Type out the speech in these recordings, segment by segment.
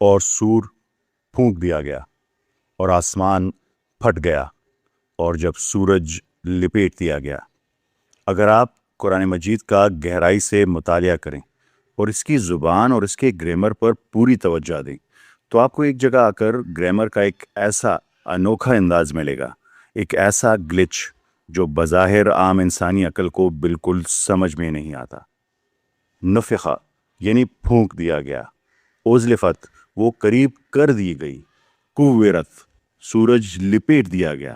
اور سور پھونک دیا گیا اور آسمان پھٹ گیا اور جب سورج لپیٹ دیا گیا۔ اگر آپ قرآن مجید کا گہرائی سے مطالعہ کریں اور اس کی زبان اور اس کے گرامر پر پوری توجہ دیں تو آپ کو ایک جگہ آ کر گرامر کا ایک ایسا انوکھا انداز ملے گا، ایک ایسا گلچ جو بظاہر عام انسانی عقل کو بالکل سمجھ میں نہیں آتا۔ نفخہ یعنی پھونک دیا گیا، اوزلفت وہ قریب کر دی گئی، کوورت سورج لپیٹ دیا گیا۔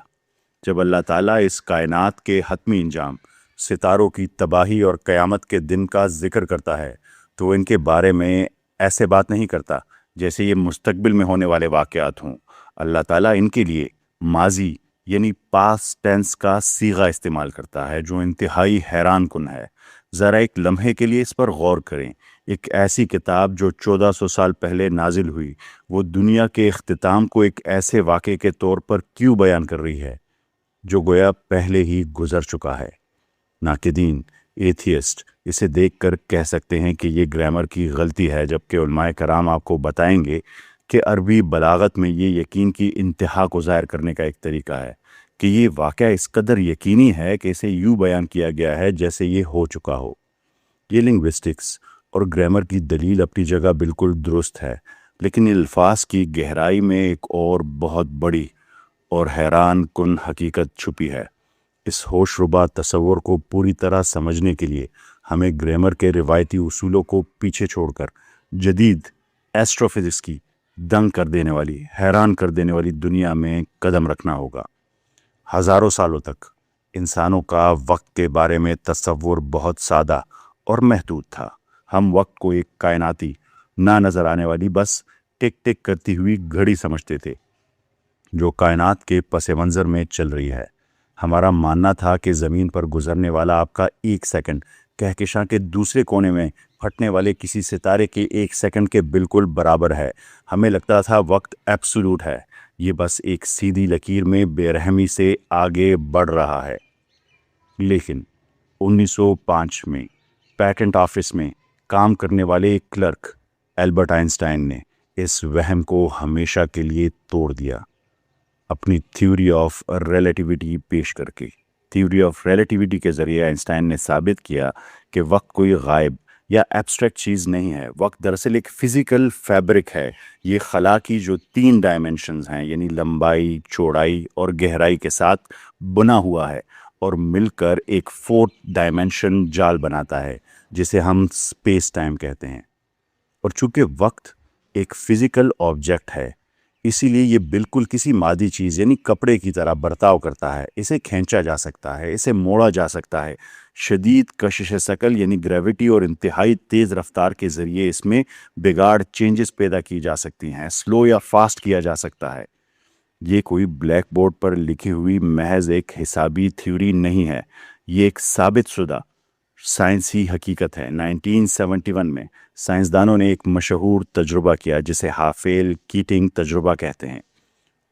جب اللہ تعالیٰ اس کائنات کے حتمی انجام، ستاروں کی تباہی اور قیامت کے دن کا ذکر کرتا ہے تو وہ ان کے بارے میں ایسے بات نہیں کرتا جیسے یہ مستقبل میں ہونے والے واقعات ہوں۔ اللہ تعالیٰ ان کے لیے ماضی یعنی پاسٹ ٹینس کا صیغہ استعمال کرتا ہے جو انتہائی حیران کن ہے۔ ذرا ایک لمحے کے لیے اس پر غور کریں۔ ایک ایسی کتاب جو 1400 سال پہلے نازل ہوئی، وہ دنیا کے اختتام کو ایک ایسے واقعے کے طور پر کیوں بیان کر رہی ہے جو گویا پہلے ہی گزر چکا ہے؟ ناقدین، ایتھیسٹ اسے دیکھ کر کہہ سکتے ہیں کہ یہ گرامر کی غلطی ہے، جبکہ علماء کرام آپ کو بتائیں گے کہ عربی بلاغت میں یہ یقین کی انتہا کو ظاہر کرنے کا ایک طریقہ ہے کہ یہ واقعہ اس قدر یقینی ہے کہ اسے یوں بیان کیا گیا ہے جیسے یہ ہو چکا ہو۔ یہ لنگوسٹکس اور گرامر کی دلیل اپنی جگہ بالکل درست ہے، لیکن الفاظ کی گہرائی میں ایک اور بہت بڑی اور حیران کن حقیقت چھپی ہے۔ اس ہوش ربا تصور کو پوری طرح سمجھنے کے لیے ہمیں گرامر کے روایتی اصولوں کو پیچھے چھوڑ کر جدید ایسٹرو فزکس کی دنگ کر دینے والی، حیران کر دینے والی دنیا میں قدم رکھنا ہوگا۔ ہزاروں سالوں تک انسانوں کا وقت کے بارے میں تصور بہت سادہ اور محدود تھا۔ ہم وقت کو ایک کائناتی، نہ نظر آنے والی، بس ٹک ٹک کرتی ہوئی گھڑی سمجھتے تھے جو کائنات کے پس منظر میں چل رہی ہے۔ ہمارا ماننا تھا کہ زمین پر گزرنے والا آپ کا ایک سیکنڈ کہکشاں کے دوسرے کونے میں پھٹنے والے کسی ستارے کے ایک سیکنڈ کے بالکل برابر ہے۔ ہمیں لگتا تھا وقت ایبسولوٹ ہے، یہ بس ایک سیدھی لکیر میں بے رحمی سے آگے بڑھ رہا ہے۔ لیکن 1905 میں پیٹنٹ آفس میں کام کرنے والے ایک کلرک البرٹ آئنسٹائن نے اس وہم کو ہمیشہ کے لیے توڑ دیا اپنی تھیوری آف ریلیٹیوٹی پیش کر کے۔ تھیوری آف ریلیٹیوٹی کے ذریعے آئنسٹائن نے ثابت کیا کہ وقت کوئی غائب یا ایبسٹریکٹ چیز نہیں ہے۔ وقت دراصل ایک فزیکل فیبرک ہے، یہ خلا کی جو 3 ڈائمنشنز ہیں یعنی لمبائی، چوڑائی اور گہرائی کے ساتھ بنا ہوا ہے اور مل کر ایک 4th ڈائمنشن جال بناتا ہے جسے ہم اسپیس ٹائم کہتے ہیں۔ اور چونکہ وقت ایک فزیکل آبجیکٹ ہے، اسی لیے یہ بالکل کسی مادی چیز یعنی کپڑے کی طرح برتاؤ کرتا ہے۔ اسے کھینچا جا سکتا ہے، اسے موڑا جا سکتا ہے، شدید کشش ثقل یعنی گریوٹی اور انتہائی تیز رفتار کے ذریعے اس میں بگاڑ، چینجز پیدا کی جا سکتی ہیں، سلو یا فاسٹ کیا جا سکتا ہے۔ یہ کوئی بلیک بورڈ پر لکھی ہوئی محض ایک حسابی تھیوری نہیں ہے، یہ ایک ثابت شدہ سائنسی حقیقت ہے۔ 1971 میں سائنسدانوں نے ایک مشہور تجربہ کیا جسے ہافیل کیٹنگ تجربہ کہتے ہیں۔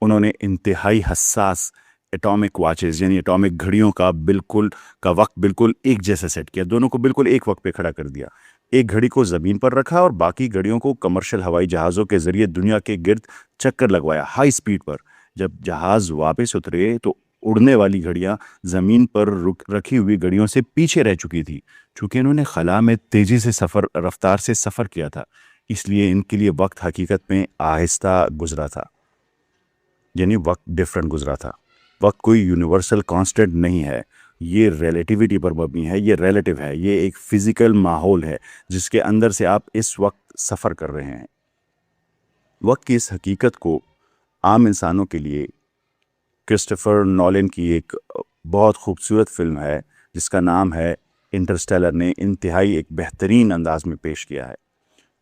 انہوں نے انتہائی حساس ایٹامک واچز یعنی ایٹامک گھڑیوں کا وقت بالکل ایک جیسا سیٹ کیا، دونوں کو بالکل ایک وقت پہ کھڑا کر دیا۔ ایک گھڑی کو زمین پر رکھا اور باقی گھڑیوں کو کمرشل ہوائی جہازوں کے ذریعے دنیا کے گرد چکر لگوایا ہائی سپیڈ پر۔ جب جہاز واپس اترے تو اڑنے والی گھڑیاں زمین پر رکھی ہوئی گھڑیوں سے پیچھے رہ چکی تھی۔ چونکہ انہوں نے خلا میں تیزی سے رفتار سے سفر کیا تھا، اس لیے ان کے لیے وقت حقیقت میں آہستہ گزرا تھا، یعنی وقت ڈیفرنٹ گزرا تھا۔ وقت کوئی یونیورسل کانسٹنٹ نہیں ہے، یہ ریلیٹیوٹی پر مبنی ہے، یہ ریلیٹیو ہے، یہ ایک فزیکل ماحول ہے جس کے اندر سے آپ اس وقت سفر کر رہے ہیں۔ وقت کی اس حقیقت کو عام انسانوں کے لیے کرسٹوفر نولن کی ایک بہت خوبصورت فلم ہے جس کا نام ہے انٹرسٹیلر نے انتہائی ایک بہترین انداز میں پیش کیا ہے۔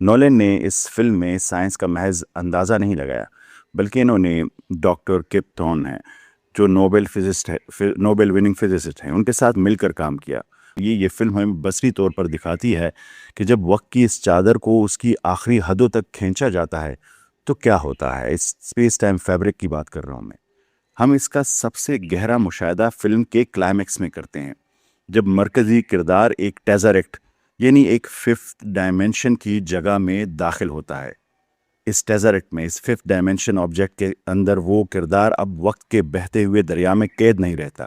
نولن نے اس فلم میں سائنس کا محض اندازہ نہیں لگایا، بلکہ انہوں نے ڈاکٹر کپ تھورن ہیں جو نوبل وننگ فزسسٹ ہیں، ان کے ساتھ مل کر کام کیا۔ یہ فلم ہمیں بصری طور پر دکھاتی ہے کہ جب وقت کی اس چادر کو اس کی آخری حدوں تک کھینچا جاتا ہے تو کیا ہوتا ہے۔ اس اسپیس ٹائم فیبرک کی بات کر رہا ہوں میں۔ ہم اس کا سب سے گہرا مشاہدہ فلم کے کلائمیکس میں کرتے ہیں، جب مرکزی کردار ایک ٹیزریکٹ یعنی ایک 5th ڈائمنشن کی جگہ میں داخل ہوتا ہے۔ اس ٹیزرٹ میں، اس 5th ڈائمینشن آبجیکٹ کے اندر وہ کردار اب وقت کے بہتے ہوئے دریا میں قید نہیں رہتا.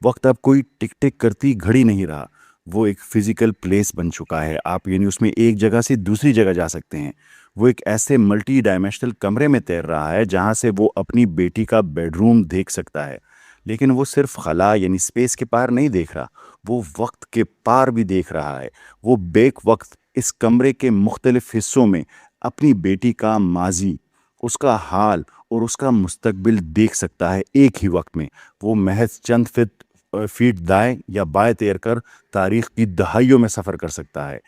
وقت اب کوئی ٹک ٹک کرتی گھڑی نہیں رہا، وہ ایک فزیکل پلیس بن چکا ہے. آپ یعنی اس میں ایک جگہ سے دوسری جگہ جا سکتے ہیں. وہ ایک ایسے ملٹی ڈائمینشنل کمرے میں تیر رہا ہے جہاں سے وہ اپنی بیٹی کا بیڈ روم دیکھ سکتا ہے. لیکن وہ صرف خلا یعنی سپیس کے پار نہیں دیکھ رہا، وہ وقت کے پار بھی دیکھ رہا ہے. وہ بیک وقت اس کمرے کے مختلف حصوں میں اپنی بیٹی کا ماضی، اس کا حال اور اس کا مستقبل دیکھ سکتا ہے ایک ہی وقت میں. وہ محض چند فیٹ دائیں یا بائیں تیر کر تاریخ کی دہائیوں میں سفر کر سکتا ہے.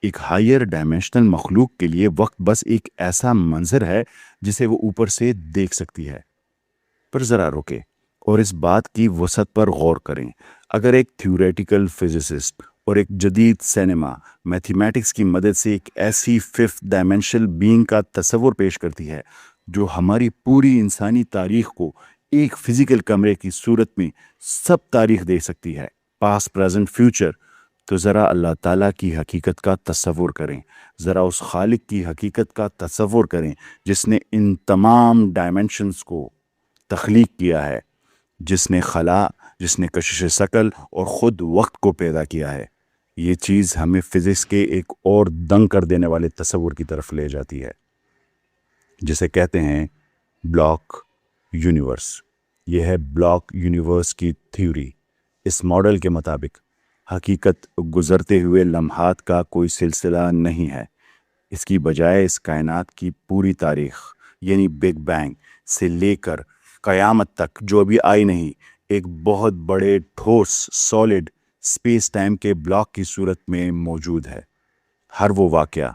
ایک ہائر ڈائمینشنل مخلوق کے لیے وقت بس ایک ایسا منظر ہے جسے وہ اوپر سے دیکھ سکتی ہے. پر ذرا رکے اور اس بات کی وسعت پر غور کریں. اگر ایک تھیوریٹیکل فزسسٹ اور ایک جدید سینما میتھمیٹکس کی مدد سے ایک ایسی 5th ڈائمینشنل بینگ کا تصور پیش کرتی ہے جو ہماری پوری انسانی تاریخ کو ایک فزیکل کمرے کی صورت میں سب تاریخ دے سکتی ہے، پاسٹ، پریزنٹ، فیوچر، تو ذرا اللہ تعالیٰ کی حقیقت کا تصور کریں. ذرا اس خالق کی حقیقت کا تصور کریں جس نے ان تمام ڈائمینشنز کو تخلیق کیا ہے، جس نے خلا، جس نے کشش ثقل اور خود وقت کو پیدا کیا ہے. یہ چیز ہمیں فزکس کے ایک اور دنگ کر دینے والے تصور کی طرف لے جاتی ہے جسے کہتے ہیں بلاک یونیورس. یہ ہے بلاک یونیورس کی تھیوری. اس ماڈل کے مطابق حقیقت گزرتے ہوئے لمحات کا کوئی سلسلہ نہیں ہے. اس کی بجائے اس کائنات کی پوری تاریخ یعنی بگ بینگ سے لے کر قیامت تک جو ابھی آئی نہیں، ایک بہت بڑے ٹھوس سالڈ سپیس ٹائم کے بلاک کی صورت میں موجود ہے. ہر وہ واقعہ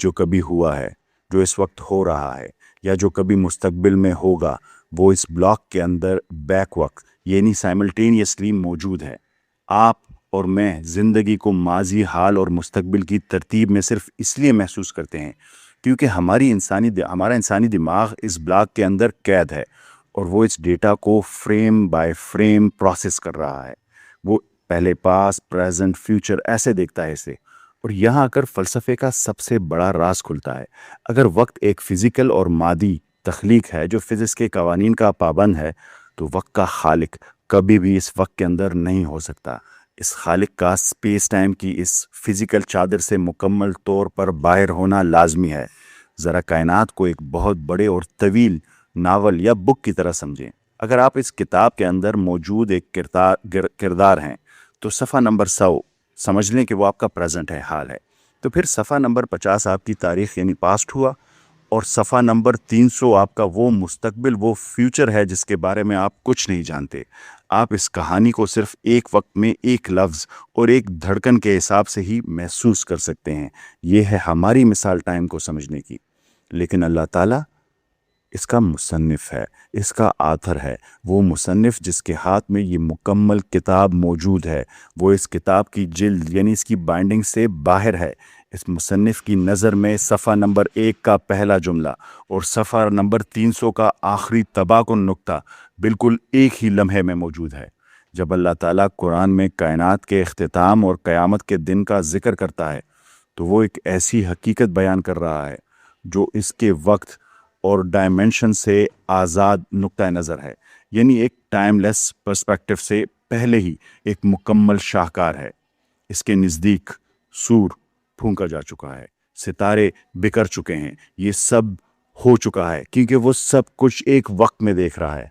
جو کبھی ہوا ہے، جو اس وقت ہو رہا ہے یا جو کبھی مستقبل میں ہوگا، وہ اس بلاک کے اندر بیک وقت یعنی سائملٹینیسلی موجود ہے. آپ اور میں زندگی کو ماضی، حال اور مستقبل کی ترتیب میں صرف اس لیے محسوس کرتے ہیں کیونکہ ہمارا انسانی دماغ اس بلاک کے اندر قید ہے اور وہ اس ڈیٹا کو فریم بائی فریم پروسیس کر رہا ہے. وہ پہلے پاس، پریزنٹ، فیوچر ایسے دیکھتا ہے اسے. اور یہاں آ کر فلسفے کا سب سے بڑا راز کھلتا ہے. اگر وقت ایک فزیکل اور مادی تخلیق ہے جو فزکس کے قوانین کا پابند ہے، تو وقت کا خالق کبھی بھی اس وقت کے اندر نہیں ہو سکتا. اس خالق کا سپیس ٹائم کی اس فزیکل چادر سے مکمل طور پر باہر ہونا لازمی ہے. ذرا کائنات کو ایک بہت بڑے اور طویل ناول یا بک کی طرح سمجھیں. اگر آپ اس کتاب کے اندر موجود ایک کردار ہیں تو صفحہ نمبر 100 سمجھ لیں کہ وہ آپ کا پریزنٹ ہے، حال ہے. تو پھر صفحہ نمبر 50 آپ کی تاریخ یعنی پاسٹ ہوا، اور صفحہ نمبر 300 آپ کا وہ مستقبل، وہ فیوچر ہے جس کے بارے میں آپ کچھ نہیں جانتے. آپ اس کہانی کو صرف ایک وقت میں ایک لفظ اور ایک دھڑکن کے حساب سے ہی محسوس کر سکتے ہیں. یہ ہے ہماری مثال ٹائم کو سمجھنے کی. لیکن اللہ تعالیٰ اس کا مصنف ہے، اس کا آتھر ہے. وہ مصنف جس کے ہاتھ میں یہ مکمل کتاب موجود ہے، وہ اس کتاب کی جلد یعنی اس کی بائنڈنگ سے باہر ہے. اس مصنف کی نظر میں صفحہ نمبر 1 کا پہلا جملہ اور صفحہ نمبر 300 کا آخری تباکن نقطہ بالکل ایک ہی لمحے میں موجود ہے. جب اللہ تعالیٰ قرآن میں کائنات کے اختتام اور قیامت کے دن کا ذکر کرتا ہے تو وہ ایک ایسی حقیقت بیان کر رہا ہے جو اس کے وقت اور ڈائمینشن سے آزاد نقطہ نظر ہے، یعنی ایک ٹائم لیس پرسپیکٹو سے پہلے ہی ایک مکمل شاہکار ہے. اس کے نزدیک سور پھونکا جا چکا ہے، ستارے بکھر چکے ہیں، یہ سب ہو چکا ہے کیونکہ وہ سب کچھ ایک وقت میں دیکھ رہا ہے.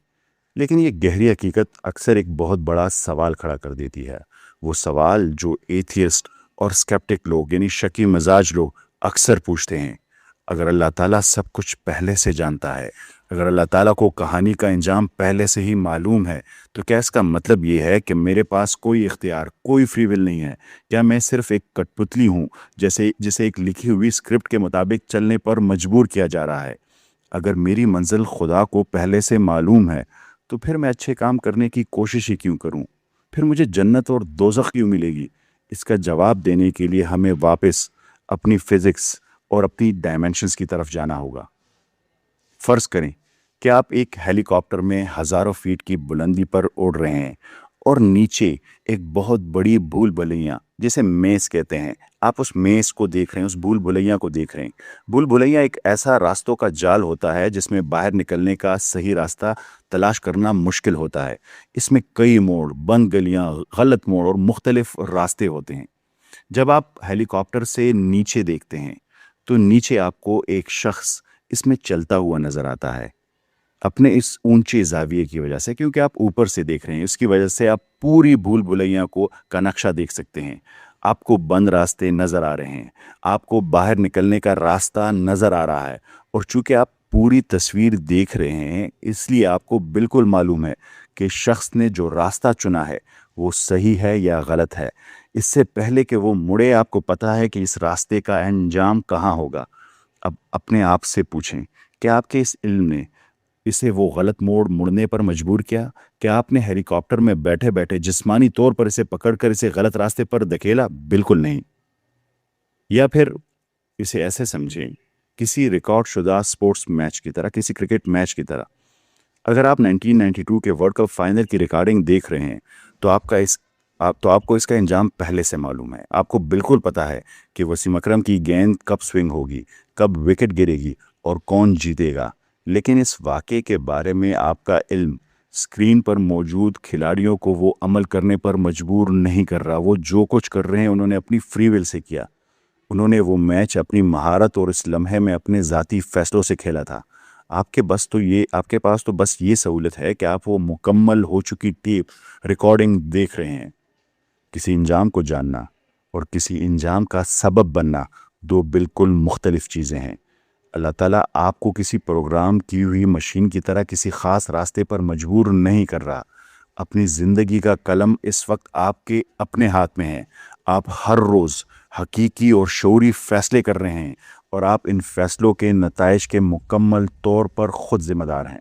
لیکن یہ گہری حقیقت اکثر ایک بہت بڑا سوال کھڑا کر دیتی ہے. وہ سوال جو ایتھیسٹ اور اسکیپٹک لوگ یعنی شکی مزاج لوگ اکثر پوچھتے ہیں. اگر اللہ تعالیٰ سب کچھ پہلے سے جانتا ہے، اگر اللہ تعالیٰ کو کہانی کا انجام پہلے سے ہی معلوم ہے، تو کیا اس کا مطلب یہ ہے کہ میرے پاس کوئی اختیار، کوئی فری ول نہیں ہے؟ کیا میں صرف ایک کٹ پتلی ہوں جسے ایک لکھی ہوئی اسکرپٹ کے مطابق چلنے پر مجبور کیا جا رہا ہے؟ اگر میری منزل خدا کو پہلے سے معلوم ہے تو پھر میں اچھے کام کرنے کی کوشش ہی کیوں کروں؟ پھر مجھے جنت اور دوزخ کیوں ملے گی؟ اس کا جواب دینے کے لیے ہمیں واپس اپنی فزکس اور اپنی ڈائمینشنز کی طرف جانا ہوگا. فرض کریں کہ آپ ایک ہیلی کاپٹر میں ہزاروں فیٹ کی بلندی پر اڑ رہے ہیں اور نیچے ایک بہت بڑی بھول بھلیاں جسے میز کہتے ہیں، آپ اس میز کو دیکھ رہے ہیں، اس بھول بھلیاں کو دیکھ رہے ہیں۔ بھول بھلیاں ایک ایسا راستوں کا جال ہوتا ہے جس میں باہر نکلنے کا صحیح راستہ تلاش کرنا مشکل ہوتا ہے۔ اس میں کئی موڑ، بند گلیاں، غلط موڑ اور مختلف راستے ہوتے ہیں۔ جب آپ ہیلی کاپٹر سے نیچے دیکھتے ہیں تو نیچے آپ کو ایک شخص اس میں چلتا ہوا نظر آتا ہے، اپنے اس اونچے زاویے کی وجہ سے، کیونکہ آپ اوپر سے دیکھ رہے ہیں، اس کی وجہ سے آپ پوری بھول بھلیاں کا نقشہ دیکھ سکتے ہیں۔ آپ کو بند راستے نظر آ رہے ہیں، آپ کو باہر نکلنے کا راستہ نظر آ رہا ہے، اور چونکہ آپ پوری تصویر دیکھ رہے ہیں اس لیے آپ کو بالکل معلوم ہے کہ شخص نے جو راستہ چنا ہے وہ صحیح ہے یا غلط ہے۔ اس سے پہلے کہ وہ مڑے آپ کو پتہ ہے کہ اس راستے کا انجام کہاں ہوگا۔ اب اپنے آپ سے پوچھیں کہ آپ کے اس علم نے اسے وہ غلط موڑ مڑنے پر مجبور کیا؟ کیا آپ نے ہیلی کاپٹر میں بیٹھے بیٹھے جسمانی طور پر اسے پکڑ کر اسے غلط راستے پر دھکیلا؟ بالکل نہیں۔ یا پھر اسے ایسے سمجھیں، کسی ریکارڈ شدہ سپورٹس میچ کی طرح، کسی کرکٹ میچ کی طرح۔ اگر آپ 1992 کے ورلڈ کپ فائنل کی ریکارڈنگ دیکھ رہے ہیں تو آپ کو اس کا انجام پہلے سے معلوم ہے۔ آپ کو بالکل پتہ ہے کہ وسیم اکرم کی گیند کب سوئنگ ہوگی، کب وکٹ گرے گی اور کون جیتے گا، لیکن اس واقعے کے بارے میں آپ کا علم اسکرین پر موجود کھلاڑیوں کو وہ عمل کرنے پر مجبور نہیں کر رہا۔ وہ جو کچھ کر رہے ہیں انہوں نے اپنی فری ول سے کیا، انہوں نے وہ میچ اپنی مہارت اور اس لمحے میں اپنے ذاتی فیصلوں سے کھیلا تھا۔ آپ کے پاس تو بس یہ سہولت ہے کہ آپ وہ مکمل ہو چکی ٹیپ ریکارڈنگ دیکھ رہے ہیں۔ کسی انجام کو جاننا اور کسی انجام کا سبب بننا دو بالکل مختلف چیزیں ہیں۔ اللہ تعالیٰ آپ کو کسی پروگرام کی ہوئی مشین کی طرح کسی خاص راستے پر مجبور نہیں کر رہا۔ اپنی زندگی کا قلم اس وقت آپ کے اپنے ہاتھ میں ہے۔ آپ ہر روز حقیقی اور شعوری فیصلے کر رہے ہیں، اور آپ ان فیصلوں کے نتائج کے مکمل طور پر خود ذمہ دار ہیں۔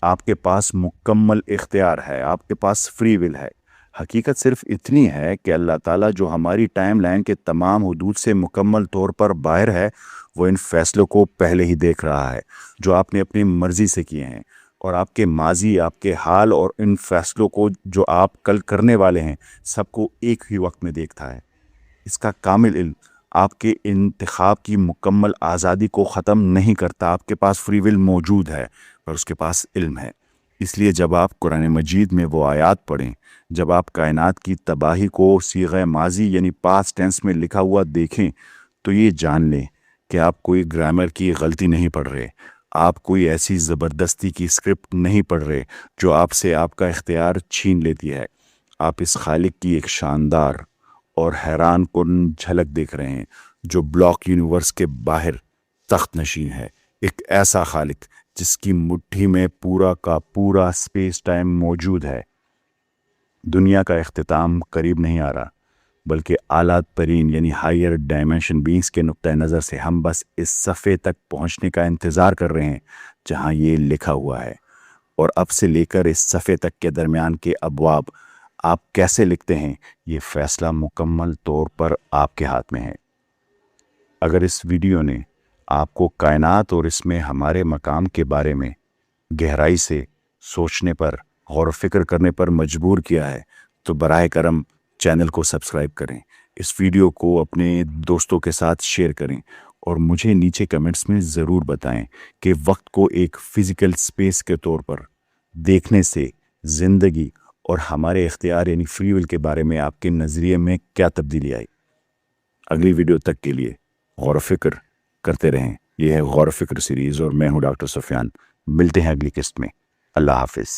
آپ کے پاس مکمل اختیار ہے، آپ کے پاس فری ول ہے۔ حقیقت صرف اتنی ہے کہ اللہ تعالیٰ جو ہماری ٹائم لائن کے تمام حدود سے مکمل طور پر باہر ہے، وہ ان فیصلوں کو پہلے ہی دیکھ رہا ہے جو آپ نے اپنی مرضی سے کیے ہیں، اور آپ کے ماضی، آپ کے حال اور ان فیصلوں کو جو آپ کل کرنے والے ہیں سب کو ایک ہی وقت میں دیکھتا ہے۔ اس کا کامل علم آپ کے انتخاب کی مکمل آزادی کو ختم نہیں کرتا۔ آپ کے پاس فری ول موجود ہے، پر اس کے پاس علم ہے۔ اس لیے جب آپ قرآن مجید میں وہ آیات پڑھیں، جب آپ کائنات کی تباہی کو صیغہ ماضی یعنی پاسٹ ٹینس میں لکھا ہوا دیکھیں، تو یہ جان لیں کہ آپ کوئی گرامر کی غلطی نہیں پڑھ رہے، آپ کوئی ایسی زبردستی کی اسکرپٹ نہیں پڑھ رہے جو آپ سے آپ کا اختیار چھین لیتی ہے۔ آپ اس خالق کی ایک شاندار اور حیران کن جھلک دیکھ رہے ہیں جو بلاک یونیورس کے باہر تخت نشین ہے۔ ایک ایسا خالق جس کی مٹھی میں پورا کا پورا اسپیس ٹائم موجود ہے۔ دنیا کا اختتام قریب نہیں آ رہا، بلکہ اعلیٰ ترین یعنی ہائر ڈائمینشن بینگز کے نقطۂ نظر سے ہم بس اس صفحے تک پہنچنے کا انتظار کر رہے ہیں جہاں یہ لکھا ہوا ہے، اور اب سے لے کر اس صفحے تک کے درمیان کے ابواب آپ کیسے لکھتے ہیں یہ فیصلہ مکمل طور پر آپ کے ہاتھ میں ہے۔ اگر اس ویڈیو نے آپ کو کائنات اور اس میں ہمارے مقام کے بارے میں گہرائی سے سوچنے پر، غور و فکر کرنے پر مجبور کیا ہے تو براہ کرم چینل کو سبسکرائب کریں، اس ویڈیو کو اپنے دوستوں کے ساتھ شیئر کریں، اور مجھے نیچے کمنٹس میں ضرور بتائیں کہ وقت کو ایک فزیکل سپیس کے طور پر دیکھنے سے زندگی اور ہمارے اختیار یعنی فری ول کے بارے میں آپ کے نظریے میں کیا تبدیلی آئی۔ اگلی ویڈیو تک کے لیے غور و فکر کرتے رہیں۔ یہ ہے غور و فکر سیریز اور میں ہوں ڈاکٹر سفیان۔ ملتے ہیں اگلی قسط میں۔ اللہ حافظ۔